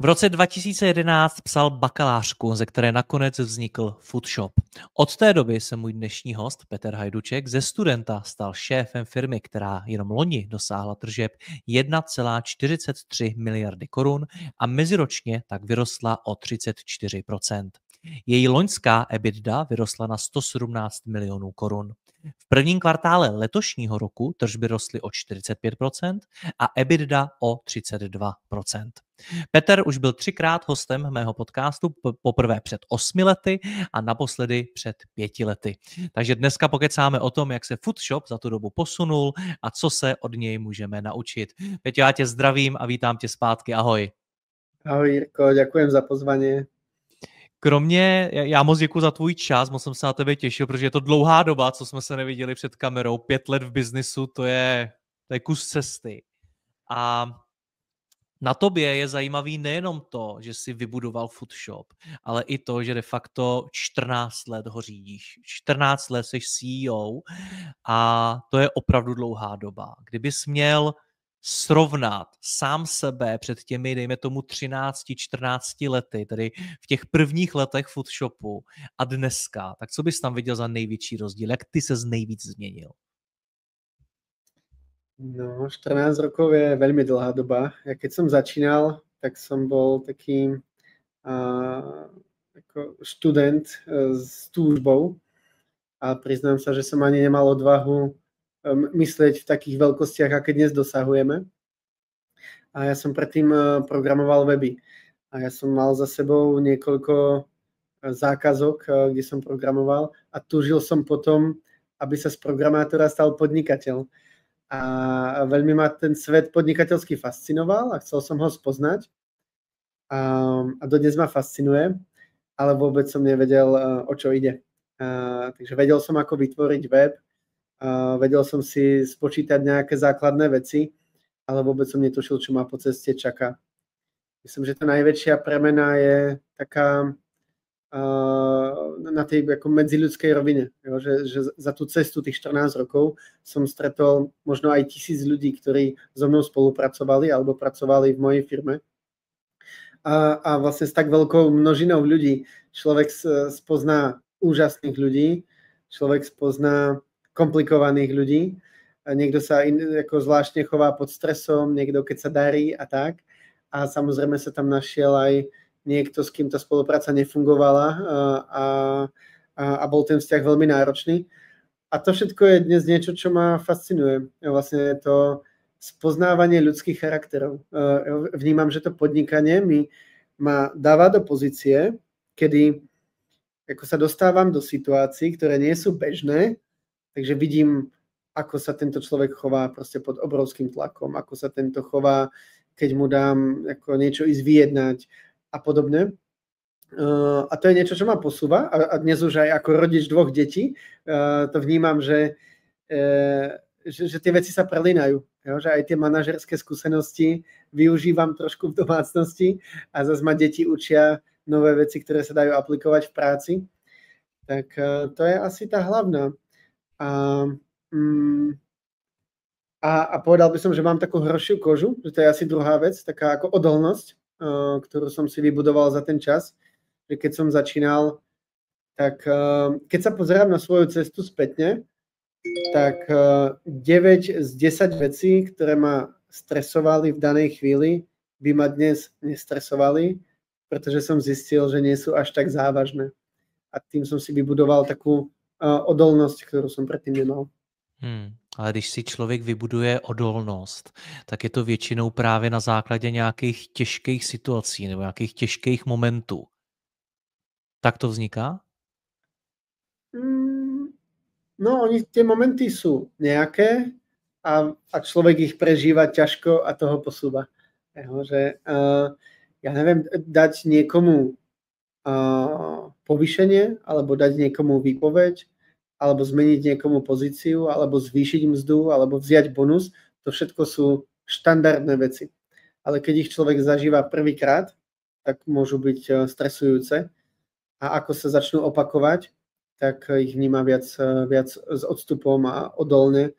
V roce 2011 psal bakalářku, ze které nakonec vznikl Foodshop. Od té doby se můj dnešní host Petr Hajduček ze studenta stal šéfem firmy, která jenom loni dosáhla tržeb 1,43 miliardy korun a meziročně tak vyrostla o 34%. Její loňská EBITDA vyrostla na 117 milionů korun. V prvním kvartále letošního roku tržby rostly o 45% a EBITDA o 32%. Petr už byl 3krát hostem mého podcastu, poprvé před 8 lety a naposledy před 5 lety. Takže dneska pokecáme o tom, jak se Foodshop za tu dobu posunul a co se od něj můžeme naučit. Peťo, já tě zdravím a vítám tě zpátky. Ahoj. Ahoj Jirko, ďakujem za pozvanie. Kromě, já moc děkuji za tvůj čas, moc jsem se na tebe těšil, protože je to dlouhá doba, co jsme se neviděli před kamerou. 5 let v biznisu, to je kus cesty. A na tobě je zajímavý nejenom to, že jsi vybudoval Foodshop, ale i to, že de facto 14 let ho řídíš. 14 let jsi CEO a to je opravdu dlouhá doba. Kdybys měl srovnat sám sebe před těmi, dejme tomu, 13-14 lety, tedy v těch prvních letech Foodshopu a dneska, tak co bys tam viděl za největší rozdíl? Jak ty ses nejvíc změnil? No, 14 rokov je veľmi dlhá doba. Ja keď som začínal, tak som bol taký ako študent s túžbou a priznám sa, že som ani nemal odvahu myslieť v takých veľkostiach, aké dnes dosahujeme. A ja som predtým programoval weby. A ja som mal za sebou niekoľko zákazok, kde som programoval a túžil som potom, aby sa z programátora stal podnikateľ. A veľmi ma ten svet podnikateľský fascinoval a chcel som ho spoznať. A dodnes ma fascinuje, ale vôbec som nevedel, o čo ide. Takže vedel som, ako vytvoriť web, vedel som si spočítať nejaké základné veci, ale vôbec som netušil, čo ma po ceste čaká. Myslím, že tá najväčšia premena je taká na tej ako medziľudskej rovine. Jo? Že za tú cestu tých 14 rokov som stretol možno aj 1000 ľudí, ktorí so mnou spolupracovali alebo pracovali v mojej firme. A vlastne s tak veľkou množinou ľudí človek spozná úžasných ľudí, človek spozná komplikovaných ľudí. A niekto sa ako zvláštne chová pod stresom, niekto keď sa darí a tak. A samozrejme sa tam našiel aj niekto, s kým tá spolupráca nefungovala a bol ten vzťah veľmi náročný. A to všetko je dnes niečo, čo ma fascinuje. Vlastne je to spoznávanie ľudských charakterov. Vnímam, že to podnikanie ma dáva do pozície, kedy ako sa dostávam do situácií, ktoré nie sú bežné, takže vidím, ako sa tento človek chová proste pod obrovským tlakom, ako sa tento chová, keď mu dám ako niečo ísť vyjednať, a podobne. A to je niečo, čo ma posúva. A dnes už aj ako rodič 2 detí to vnímam, že tie veci sa prelínajú. Jo? Že aj tie manažerské skúsenosti využívam trošku v domácnosti a zase ma deti učia nové veci, ktoré sa dajú aplikovať v práci. Tak to je asi tá hlavná. A povedal by som, že mám takú hrošiu kožu, že to je asi druhá vec, taká ako odolnosť, ktorú som si vybudoval za ten čas, že keď som začínal, tak keď sa pozerám na svoju cestu spätne, tak 9 z 10 vecí, ktoré ma stresovali v danej chvíli, by ma dnes nestresovali, pretože som zistil, že nie sú až tak závažné. A tým som si vybudoval takú odolnosť, ktorú som predtým nemal. Ale když si člověk vybuduje odolnost, tak je to většinou právě na základě nějakých těžkých situací nebo nějakých těžkých momentů. Tak to vzniká? No, tie momenty sú nejaké a človek ich prežíva ťažko a toho posúva. Ja neviem, dať niekomu povýšenie alebo dať niekomu výpoveď alebo zmeniť niekomu pozíciu, alebo zvýšiť mzdu, alebo vziať bonus, to všetko sú štandardné veci. Ale keď ich človek zažíva prvýkrát, tak môžu byť stresujúce. A ako sa začnú opakovať, tak ich vníma viac s odstupom a odolne.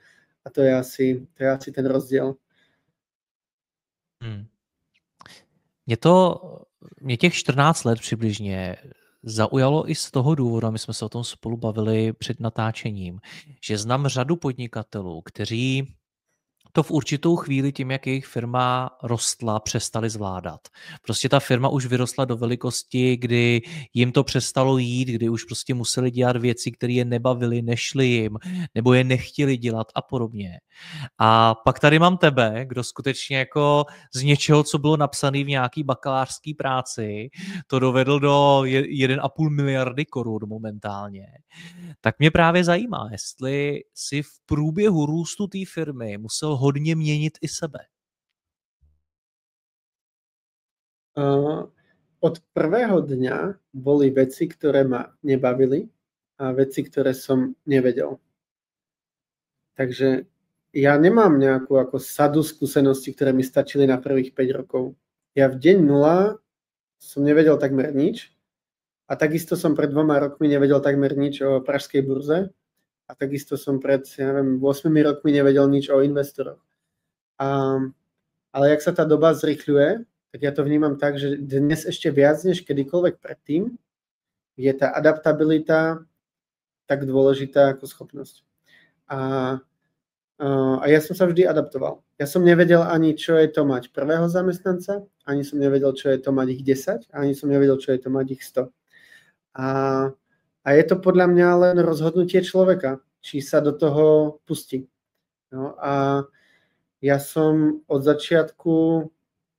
A to je asi ten rozdiel. Mě těch 14 let přibližně zaujalo i z toho důvodu, a my jsme se o tom spolu bavili před natáčením, že znám řadu podnikatelů, kteří to v určitou chvíli tím, jak jejich firma rostla, přestali zvládat. Prostě ta firma už vyrostla do velikosti, kdy jim to přestalo jít, kdy už prostě museli dělat věci, které je nebavily, nešly jim, nebo je nechtěli dělat a podobně. A pak tady mám tebe, kdo skutečně jako z něčeho, co bylo napsané v nějaký bakalářské práci, to dovedl do 1,5 miliardy korun momentálně. Tak mě právě zajímá, jestli si v průběhu růstu té firmy musel hodně měnit i sebe. Od prvého dňa boli veci, ktoré ma nebavili a veci, ktoré som nevedel. Takže ja nemám nejakú ako sadu skúseností, ktoré mi stačili na prvých 5 rokov. Ja v deň 0 som nevedel takmer nič a takisto som pred 2 rokmi nevedel takmer nič o pražskej burze a takisto som pred 8 rokmi nevedel nič o investoroch. Ale jak sa tá doba zrýchľuje, tak ja to vnímam tak, že dnes ešte viac než kedykoľvek predtým je tá adaptabilita tak dôležitá ako schopnosť. A ja som sa vždy adaptoval. Ja som nevedel ani, čo je to mať prvého zamestnanca, ani som nevedel, čo je to mať ich 10, ani som nevedel, čo je to mať ich 100. A je to podľa mňa len rozhodnutie človeka, či sa do toho pustí. No a ja som od začiatku,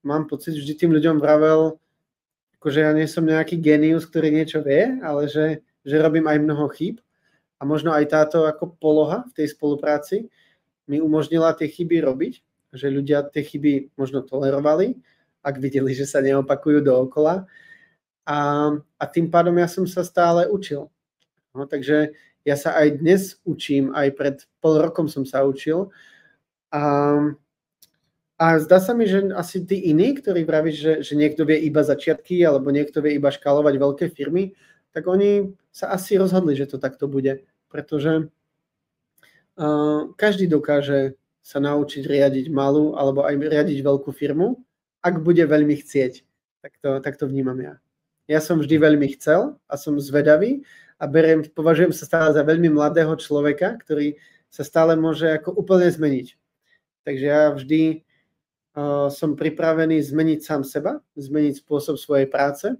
mám pocit, vždy tým ľuďom vravel, akože ja nie som nejaký génius, ktorý niečo vie, ale že robím aj mnoho chýb. A možno aj táto ako poloha v tej spolupráci mi umožnila tie chyby robiť, že ľudia tie chyby možno tolerovali, ak videli, že sa neopakujú dookola. A tým pádom ja som sa stále učil. No, takže ja sa aj dnes učím, aj pred pol rokom som sa učil. A zdá sa mi, že asi tí iní, ktorí vravíš, že niekto vie iba začiatky alebo niekto vie iba škálovať veľké firmy, tak oni sa asi rozhodli, že to takto bude. Pretože každý dokáže sa naučiť riadiť malú alebo aj riadiť veľkú firmu, ak bude veľmi chcieť. Tak to vnímam ja. Ja som vždy veľmi chcel a som zvedavý a považujem sa stále za veľmi mladého človeka, ktorý sa stále môže ako úplne zmeniť. Takže ja vždy som pripravený zmeniť sám seba, zmeniť spôsob svojej práce.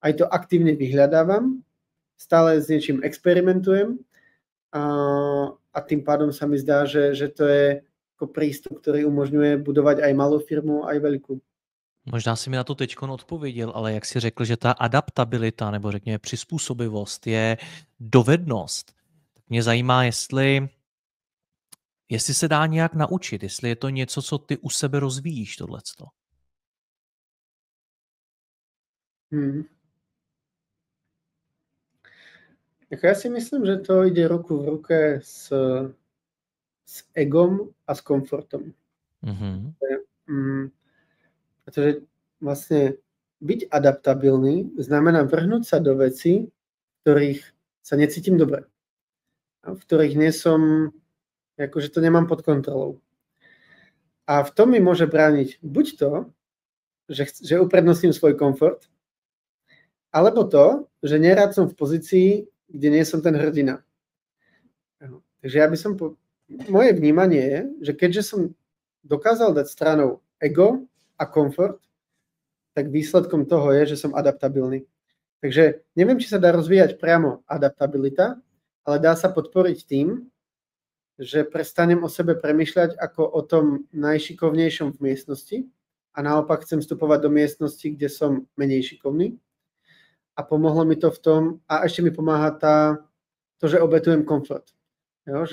Aj to aktívne vyhľadávam, stále s niečím experimentujem a tým pádom sa mi zdá, že to je ako prístup, ktorý umožňuje budovať aj malú firmu, aj veľkú. Možná si mi na to teďkon odpověděl, ale jak jsi řekl, že ta adaptabilita nebo řekněme přizpůsobivost je dovednost, tak mě zajímá, jestli se dá nějak naučit, jestli je to něco, co ty u sebe rozvíjíš, tohleto. Ja si myslím, že to ide ruku v ruke s egom a s komfortom. Pretože vlastne byť adaptabilný znamená vrhnúť sa do vecí, v ktorých sa necítim dobre. V ktorých nie som, akože to nemám pod kontrolou. A v tom mi môže brániť buď to, že uprednostním svoj komfort, alebo to, že nerád som v pozícii, kde nie som ten hrdina. Takže ja by som moje vnímanie je, že keďže som dokázal dať stranou ego a komfort, tak výsledkom toho je, že som adaptabilný. Takže neviem, či sa dá rozvíjať priamo adaptabilita, ale dá sa podporiť tým, že prestanem o sebe premýšľať ako o tom najšikovnejšom v miestnosti a naopak chcem vstupovať do miestnosti, kde som menej šikovný. A pomohlo mi to v tom, a ešte mi pomáha to, že obetujem komfort. Jo,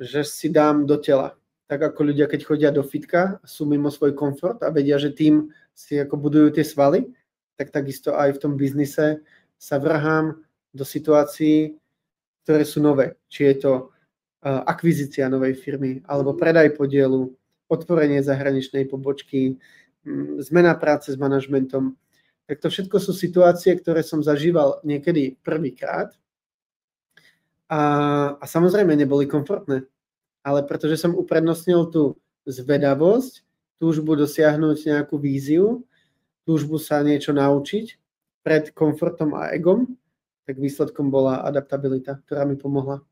že si dám do tela. Tak ako ľudia, keď chodia do fitka, sú mimo svoj komfort a vedia, že tým si ako budujú tie svaly, tak takisto aj v tom biznise sa vrhám do situácií, ktoré sú nové. Či je to akvizícia novej firmy, alebo predaj podielu, otvorenie zahraničnej pobočky, zmena práce s manažmentom. Tak to všetko sú situácie, ktoré som zažíval niekedy prvýkrát a samozrejme neboli komfortné. Ale pretože som uprednostnil tú zvedavosť, túžbu dosiahnuť nejakú víziu, túžbu sa niečo naučiť pred komfortom a egom, tak výsledkom bola adaptabilita, ktorá mi pomohla.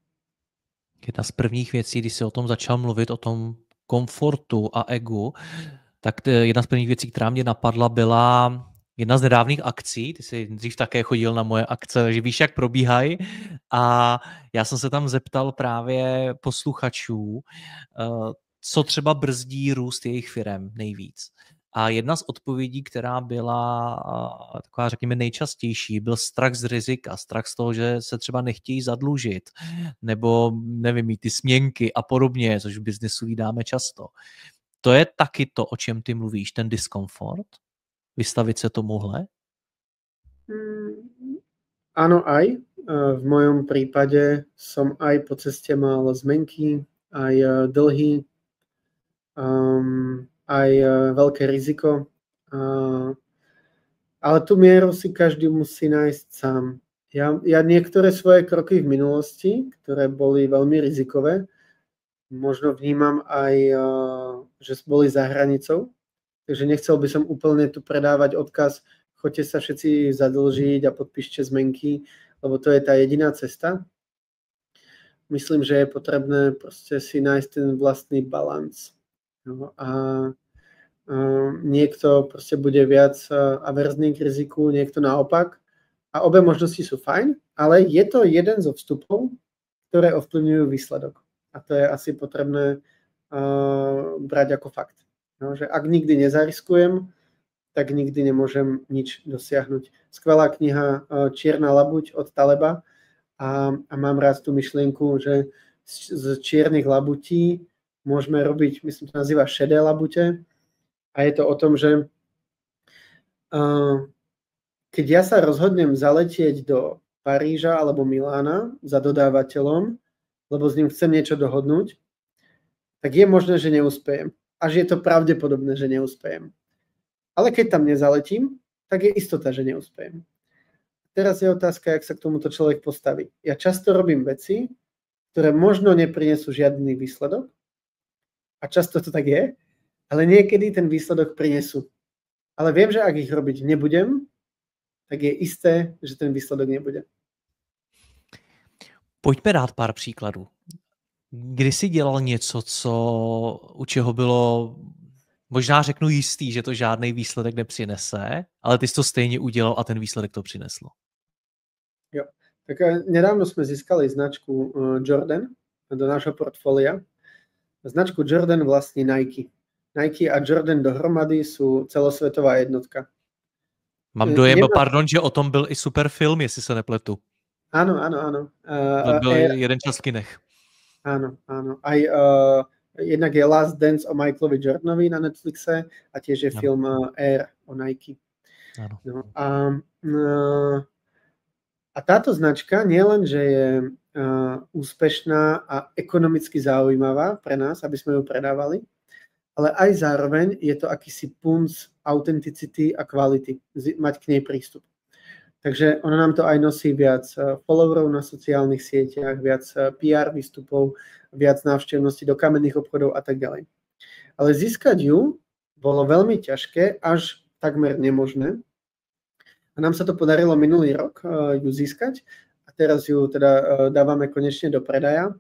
Jedna z prvních věcí, když jsi o tom začal mluvit, o tom komfortu a egu, tak jedna z prvních věcí, která mě napadla, byla jedna z nedávných akcí. Ty jsi dřív také chodil na moje akce, takže víš, jak probíhají. A já jsem se tam zeptal právě posluchačů, co třeba brzdí růst jejich firem nejvíc. A jedna z odpovědí, která byla taková, řekněme, nejčastější, byl strach z rizika, strach z toho, že se třeba nechtějí zadlužit, nebo nevím, mít ty směnky a podobně, což v biznesu vídáme často. To je taky to, o čem ty mluvíš, ten diskomfort? Vystavit sa tomuhle? Áno, aj. V mojom prípade som aj po ceste mal zmenky, aj dlhy, aj veľké riziko. Ale tú mieru si každý musí nájsť sám. Ja niektoré svoje kroky v minulosti, ktoré boli veľmi rizikové, možno vnímam aj, že boli za hranicou. Takže nechcel by som úplne tu predávať odkaz, choďte sa všetci zadlžiť a podpíšte zmenky, lebo to je tá jediná cesta. Myslím, že je potrebné proste si nájsť ten vlastný balans. No, a niekto proste bude viac averzný k riziku, niekto naopak. A obe možnosti sú fajn, ale je to jeden zo vstupov, ktoré ovplyvňujú výsledok. A to je asi potrebné brať ako fakt. No, že ak nikdy nezariskujem, tak nikdy nemôžem nič dosiahnuť. Skvelá kniha Čierna labuť od Taleba a mám rád tú myšlienku, že z čiernych labutí môžeme robiť, myslím, to nazýva šedé labute a je to o tom, že keď ja sa rozhodnem zaletieť do Paríža alebo Milána za dodávateľom, lebo s ním chcem niečo dohodnúť, tak je možné, že neúspejem. Až je to pravdepodobné, že neúspejem. Ale keď tam nezaletím, tak je istota, že neúspejem. Teraz je otázka, jak sa k tomuto človek postaví. Ja často robím veci, ktoré možno neprinesú žiadny výsledok, a často to tak je, ale niekedy ten výsledok prinesú. Ale viem, že ak ich robiť nebudem, tak je isté, že ten výsledok nebude. Pojďme dát pár příkladů. Kdy jsi dělal něco, u čeho bylo, možná řeknu jistý, že to žádný výsledek nepřinese, ale ty jsi to stejně udělal a ten výsledek to přineslo? Jo, tak nedávno jsme získali značku Jordan do nášho portfólia. Značku Jordan vlastní Nike. Nike a Jordan dohromady sú celosvetová jednotka. Mám dojem, pardon, že o tom byl i super film, jestli se nepletu. Áno. To byl jeden čas v kinech. Áno. Aj jednak je Last Dance o Michaelovi Jordanovi na Netflixe a tiež je film Air o Nike. Áno. No, a táto značka nielen, že je úspešná a ekonomicky zaujímavá pre nás, aby sme ju predávali, ale aj zároveň je to akýsi punc autenticity a kvality, mať k nej prístup. Takže ona nám to aj nosí viac followerov na sociálnych sieťach, viac PR výstupov, viac návštevnosti do kamenných obchodov a tak ďalej. Ale získať ju bolo veľmi ťažké, až takmer nemožné. A nám sa to podarilo minulý rok ju získať a teraz ju teda dávame konečne do predaja.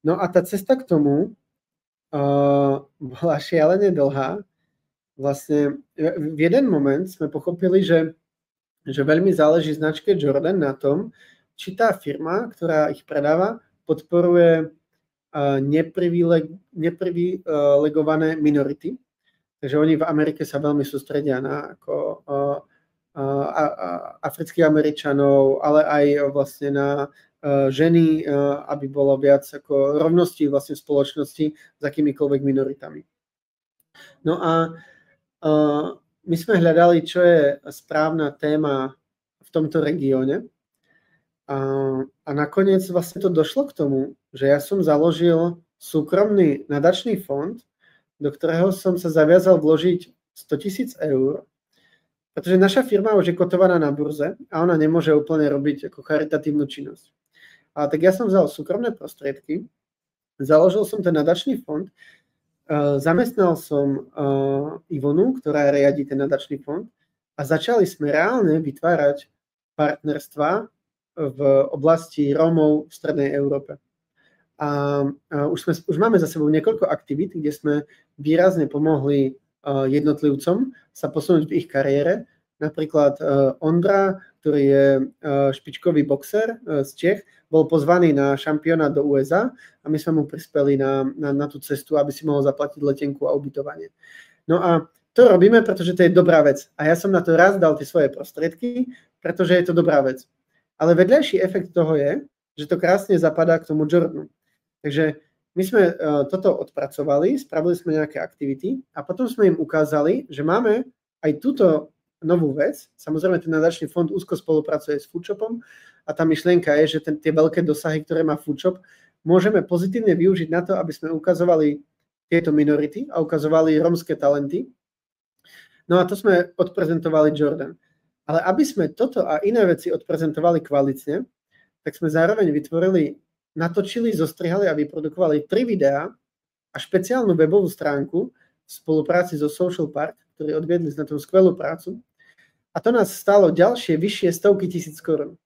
No a tá cesta k tomu bola šialene dlhá. Vlastne v jeden moment sme pochopili, že veľmi záleží značke Jordan na tom, či tá firma, ktorá ich predáva, podporuje neprivilegované minority. Takže oni v Amerike sa veľmi sústredia na afrických Američanov, ale aj vlastne na ženy, aby bolo viac ako rovnosti vlastne v spoločnosti s akýmikoľvek minoritami. No a my sme hľadali, čo je správna téma v tomto regióne a nakoniec vlastne to došlo k tomu, že ja som založil súkromný nadačný fond, do ktorého som sa zaviazal vložiť 100 000 eur, pretože naša firma už je kotovaná na burze a ona nemôže úplne robiť ako charitatívnu činnosť. A tak ja som vzal súkromné prostriedky, založil som ten nadačný fond, zamestnal som Ivonu, ktorá riadi ten nadačný fond a začali sme reálne vytvárať partnerstva v oblasti Rómov v Strednej Európe. A už máme za sebou niekoľko aktivít, kde sme výrazne pomohli jednotlivcom sa posunúť v ich kariére. Napríklad Ondra, ktorý je špičkový boxer z Čech, bol pozvaný na šampionát do USA a my sme mu prispeli na tú cestu, aby si mohol zaplatiť letenku a ubytovanie. No a to robíme, pretože to je dobrá vec. A ja som na to raz dal tie svoje prostriedky, pretože je to dobrá vec. Ale vedľajší efekt toho je, že to krásne zapadá k tomu Jordanu. Takže my sme toto odpracovali, spravili sme nejaké aktivity a potom sme im ukázali, že máme aj túto novú vec. Samozrejme, ten nadačný fond úzko spolupracuje s Foodshopom a tá myšlienka je, že tie veľké dosahy, ktoré má Foodshop, môžeme pozitívne využiť na to, aby sme ukazovali tieto minority a ukazovali rómske talenty. No a to sme odprezentovali Jordan. Ale aby sme toto a iné veci odprezentovali kvalitne, tak sme zároveň natočili, zostrihali a vyprodukovali 3 videá a špeciálnu webovú stránku v spolupráci so Social Park, ktorí odviedli na tom skvelú prácu. A to nás stálo ďalšie vyššie stovky tisíc korún.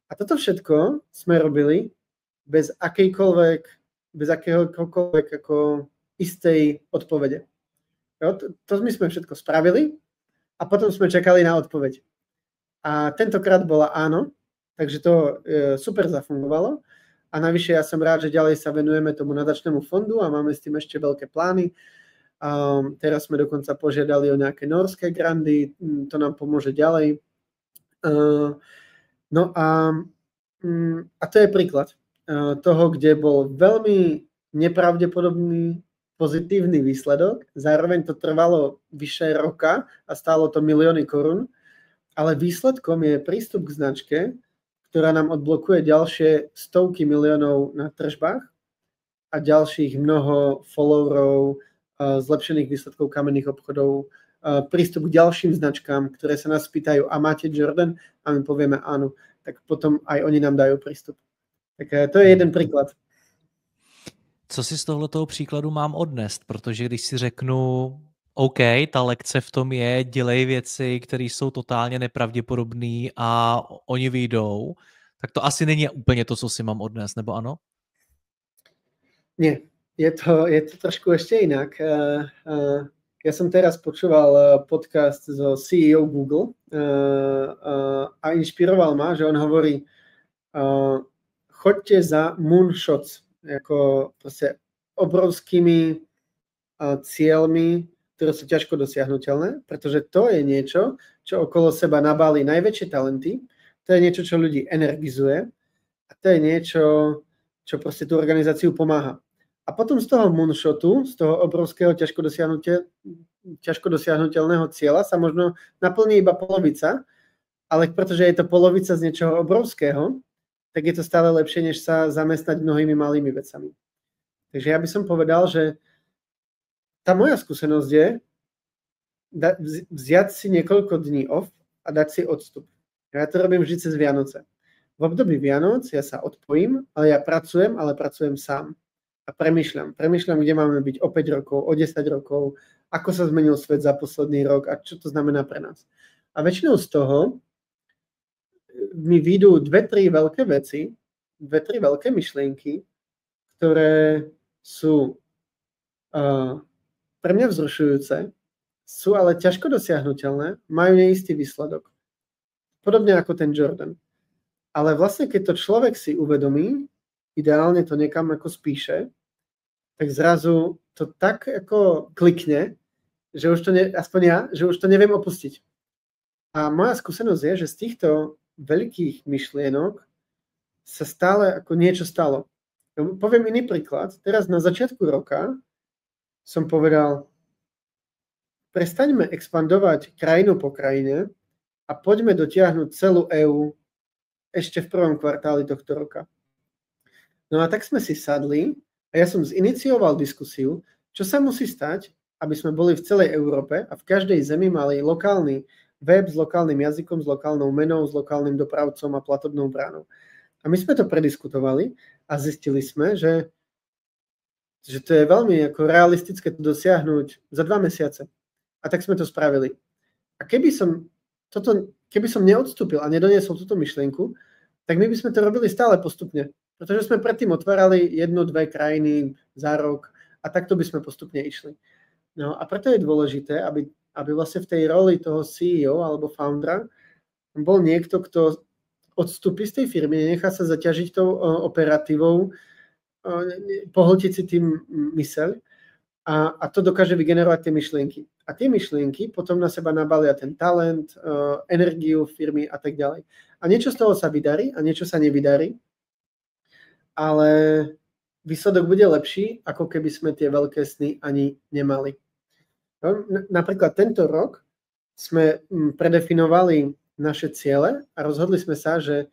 A toto všetko sme robili bez akéhokoľvek ako istej odpovede. To my sme všetko spravili a potom sme čakali na odpoveď. A tentokrát bola áno, takže to super zafungovalo. A navyše ja som rád, že ďalej sa venujeme tomu nadačnému fondu a máme s tým ešte veľké plány. Teraz sme dokonca požiadali o nejaké norské grandy, to nám pomôže ďalej. No a to je príklad toho, kde bol veľmi nepravdepodobný pozitívny výsledok. Zároveň to trvalo vyše roka a stálo to milióny korún, ale výsledkom je prístup k značke, ktorá nám odblokuje ďalšie stovky miliónov na tržbách a ďalších mnoho followerov, zlepšených výsledkov kamenných obchodov, prístup k ďalším značkám, ktoré sa nás pýtajú, a máte Jordan? A my povieme áno. Tak potom aj oni nám dajú prístup. Tak to je jeden príklad. Co si z tohletoho příkladu mám odnést? Protože když si řeknu, OK, ta lekce v tom je, dělej věci, které jsou totálně nepravděpodobné a oni vyjdou, tak to asi není úplně to, co si mám odnést, nebo ano? Nie, je to trošku ešte inak. Ja som teraz počúval podcast so CEO Google a inšpiroval ma, že on hovorí, choďte za moonshots, ako proste obrovskými cieľmi, ktoré sú ťažko dosiahnuteľné, pretože to je niečo, čo okolo seba nabáli najväčšie talenty, to je niečo, čo ľudí energizuje a to je niečo, čo proste tú organizáciu pomáha. A potom z toho moonshotu, z toho obrovského ťažko dosiahnuteľného cieľa sa možno naplní iba polovica, ale pretože je to polovica z niečoho obrovského, tak je to stále lepšie, než sa zamestnať mnohými malými vecami. Takže ja by som povedal, že tá moja skúsenosť je vziať si niekoľko dní off a dať si odstup. Ja to robím vždy cez Vianoce. V období Vianoc ja sa odpojím, ale ja pracujem sám. A premýšľam, kde máme byť o 5 rokov, o 10 rokov, ako sa zmenil svet za posledný rok a čo to znamená pre nás. A väčšinou z toho mi vyjdú 2-3 veľké veci, 2-3 veľké myšlienky, ktoré sú pre mňa vzrušujúce, sú ale ťažko dosiahnuteľné, majú neistý výsledok. Podobne ako ten Jordan. Ale vlastne, keď to človek si uvedomí, ideálne to niekam ako spíše, tak zrazu to tak ako klikne, že už to aspoň ja, že už to neviem opustiť. A moja skúsenosť je, že z týchto veľkých myšlienok sa stále ako niečo stalo. Poviem iný príklad. Teraz na začiatku roka som povedal, prestaňme expandovať krajinu po krajine a poďme dotiahnuť celú EÚ ešte v prvom kvartáli tohto roka. No a tak sme si sadli a ja som zinicioval diskusiu, čo sa musí stať, aby sme boli v celej Európe a v každej zemi mali lokálny web s lokálnym jazykom, s lokálnou menou, s lokálnym dopravcom a platobnou bránou. A my sme to prediskutovali a zistili sme, že to je veľmi ako realistické to dosiahnuť za 2 mesiace. A tak sme to spravili. A keby som keby som neodstúpil a nedoniesol túto myšlienku, tak my by sme to robili stále postupne. Pretože sme predtým otvárali 1-2 krajiny za rok a takto by sme postupne išli. No a preto je dôležité, aby vlastne v tej roli toho CEO alebo foundera bol niekto, kto odstúpi z tej firmy, nenechá sa zaťažiť tou operatívou, pohltiť si tým myseľ a to dokáže vygenerovať tie myšlienky. A tie myšlienky potom na seba nabalia ten talent, energiu firmy a tak ďalej. A niečo z toho sa vydarí a niečo sa nevydarí, ale výsledok bude lepší, ako keby sme tie veľké sny ani nemali. Napríklad tento rok sme predefinovali naše ciele a rozhodli sme sa, že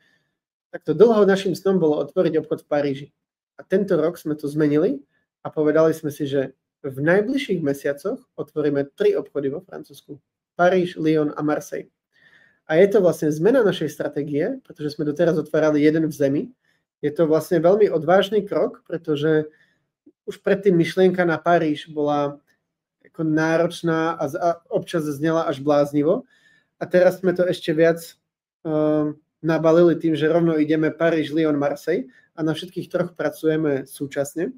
takto dlho našim snom bolo otvoriť obchod v Paríži. A tento rok sme to zmenili a povedali sme si, že v najbližších mesiacoch otvoríme 3 obchody vo Francúzsku. Paríž, Lyon a Marseille. A je to vlastne zmena našej stratégie, pretože sme doteraz otvárali jeden v zemi. Je to vlastne veľmi odvážny krok, pretože už predtým myšlienka na Paríž bola ako náročná a občas znela až bláznivo. A teraz sme to ešte viac nabalili tým, že rovno ideme Paríž, Lyon, Marseille a na všetkých 3 pracujeme súčasne.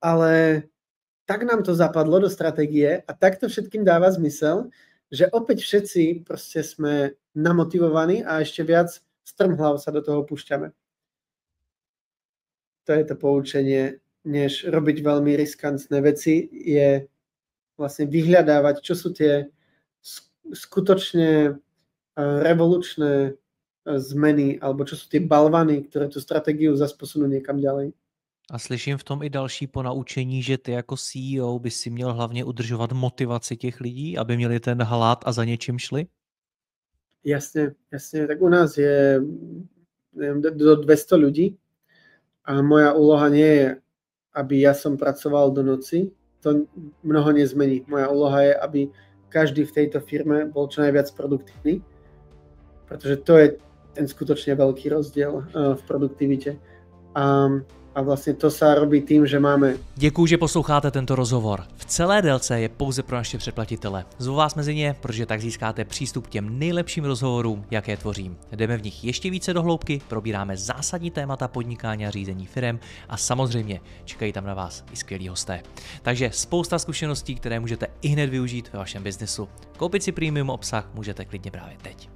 Ale tak nám to zapadlo do stratégie a tak to všetkým dáva zmysel, že opäť všetci proste sme namotivovaní a ešte viac strmhlav sa do toho púšťame. To je to poučenie, než robiť veľmi riskantné veci, je vlastne vyhľadávať, čo sú tie skutočne revolučné zmeny, alebo čo sú tie balvany, ktoré tú stratégiu zase posunú niekam ďalej. A slyším v tom i další ponaučení, že ty jako CEO by si měl hlavně udržovat motivaci těch lidí, aby měli ten hlad a za něčím šli? Jasne. Tak u nás je do 200 ľudí a moja úloha nie je, aby ja som pracoval do noci. To mnoho nezmení. Moja úloha je, aby každý v tejto firme bol čo najviac produktívny, pretože to je ten skutočne veľký rozdiel v produktivite. A vlastně to se robí tím, že máme. Děkuju, že posloucháte tento rozhovor. V celé délce je pouze pro naše předplatitele. Zvu vás mezi ně, protože tak získáte přístup k těm nejlepším rozhovorům, jaké tvořím. Jdeme v nich ještě více do hloubky, probíráme zásadní témata podnikání a řízení firem a samozřejmě čekají tam na vás i skvělí hosté. Takže spousta zkušeností, které můžete ihned využít ve vašem biznesu. Koupit si premium obsah můžete klidně právě teď.